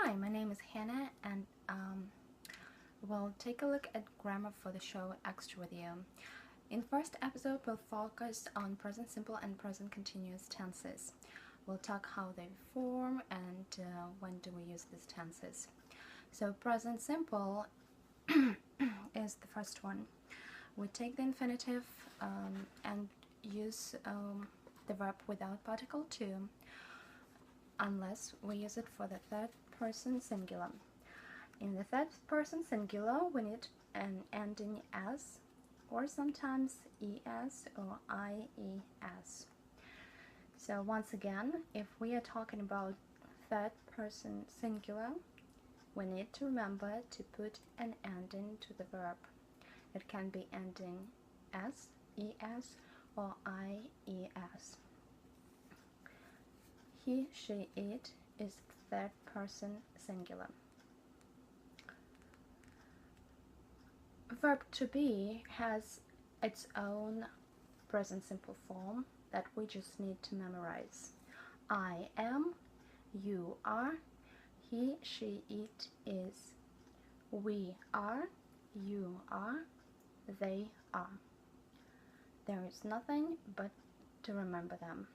Hi, my name is Hannah, and we'll take a look at grammar for the show Extra with you. In the first episode, we'll focus on present simple and present continuous tenses. We'll talk how they form and when do we use these tenses. So present simple is the first one. We take the infinitive and use the verb without particle to, unless we use it for the third person singular. In the third person singular, we need an ending s or sometimes es or ies. So once again, if we are talking about third person singular, we need to remember to put an ending to the verb. It can be ending s, es, or ies. He, she, it is third person singular. Verb to be has its own present simple form that we just need to memorize. I am, you are, he, she, it is, we are, you are, they are. There is nothing but to remember them.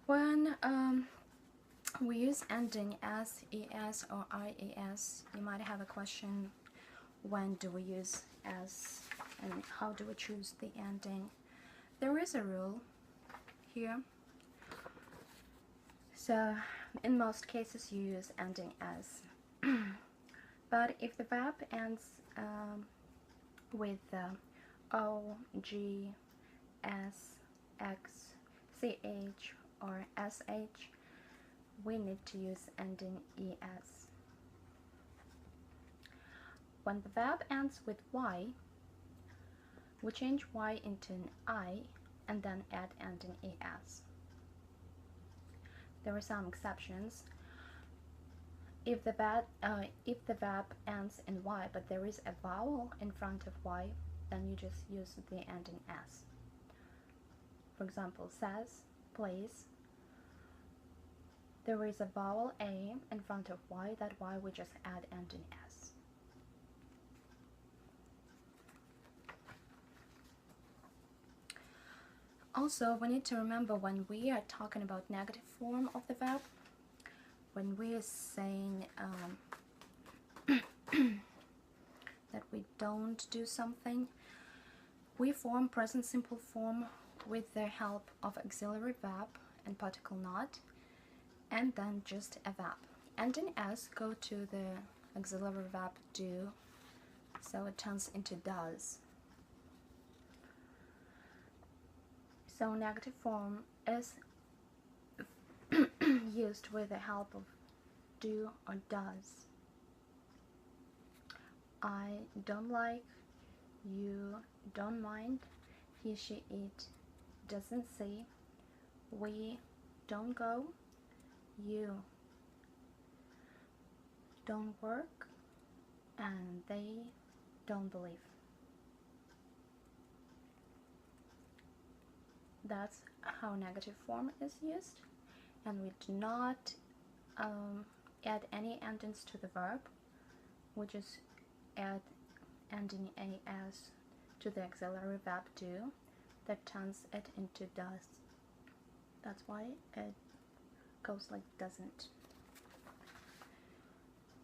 When we use ending s, es, or ies, you might have a question: when do we use s and how do we choose the ending? There is a rule here. So in most cases you use ending s. But if the verb ends with o, g, s, x, ch, or sh, we need to use ending es. When the verb ends with y, we change y into an I and then add ending es. There are some exceptions. If the verb ends in y but there is a vowel in front of y, then you just use the ending s. For example, says, plays. There is a vowel a in front of y, that y we just add ending s. Also, we need to remember when we are talking about negative form of the verb, when we are saying that we don't do something, we form present simple form with the help of auxiliary verb and particle not, and then just a verb. Ending s go to the auxiliary verb do, so it turns into does. So negative form is used with the help of do or does. I don't like, you don't mind, he, she, it doesn't see, we don't go, you don't work, and they don't believe. That's how negative form is used, and we do not add any endings to the verb. We just add ending as to the auxiliary verb do, that turns it into does. That's why it goes like doesn't.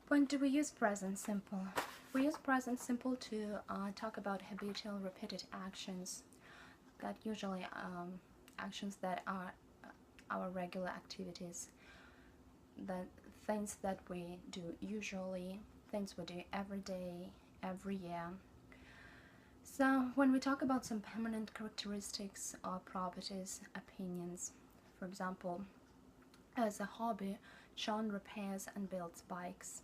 When do we use present simple? We use present simple to talk about habitual repeated actions, that usually actions that are our regular activities, the things that we do usually, things we do every day, every year. So when we talk about some permanent characteristics or properties, opinions, for example, as a hobby, Sean repairs and builds bikes.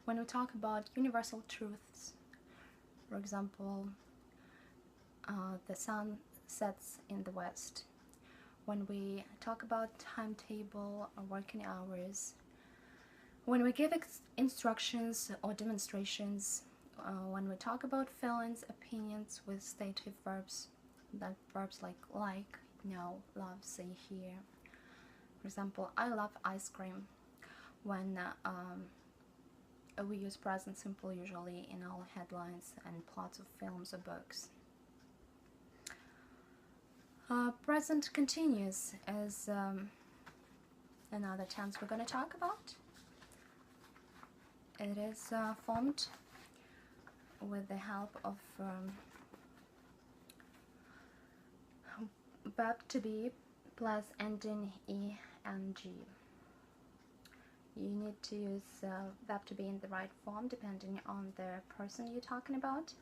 When we talk about universal truths, for example, the sun sets in the west. When we talk about timetable or working hours, when we give instructions or demonstrations, when we talk about feelings, opinions with stative verbs, that verbs like, know, love, say, hear. For example, I love ice cream. When we use present simple usually in all headlines and plots of films or books. Present continuous is another tense we're going to talk about. It is formed with the help of verb to be plus ending E and G. You need to use verb to be in the right form depending on the person you're talking about,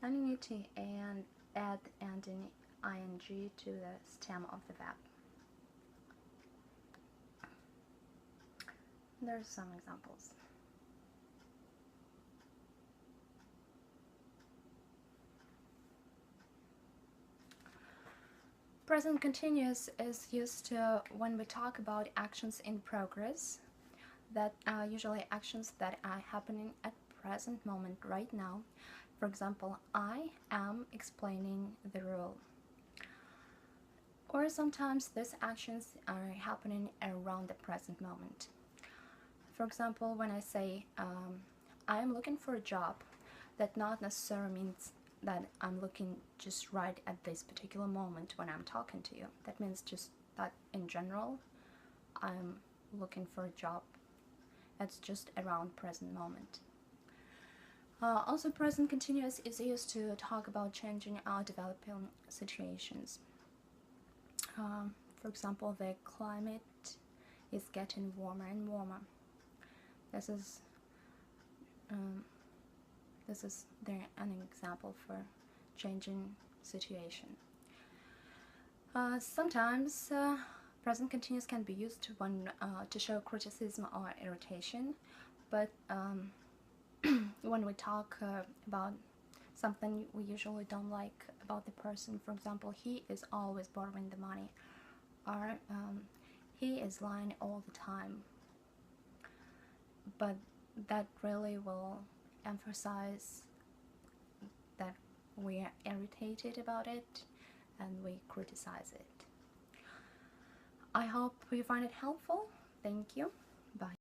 and you need to add ending ing to the stem of the verb. There's some examples. Present continuous is used when we talk about actions in progress, that are usually actions that are happening at present moment right now. For example, I am explaining the rule. Or sometimes these actions are happening around the present moment. For example, when I say I am looking for a job, that not necessarily means that I'm looking just right at this particular moment when I'm talking to you. That means just that in general I'm looking for a job. That's just around present moment. Also, present continuous is used to talk about changing or developing situations. For example, the climate is getting warmer and warmer. This is an example for changing situation. Sometimes present continuous can be used when to show criticism or irritation, but when we talk about something we usually don't like about the person, for example, he is always borrowing the money, or he is lying all the time, but that really will emphasize that we are irritated about it and we criticize it. I hope you find it helpful. Thank you. Bye.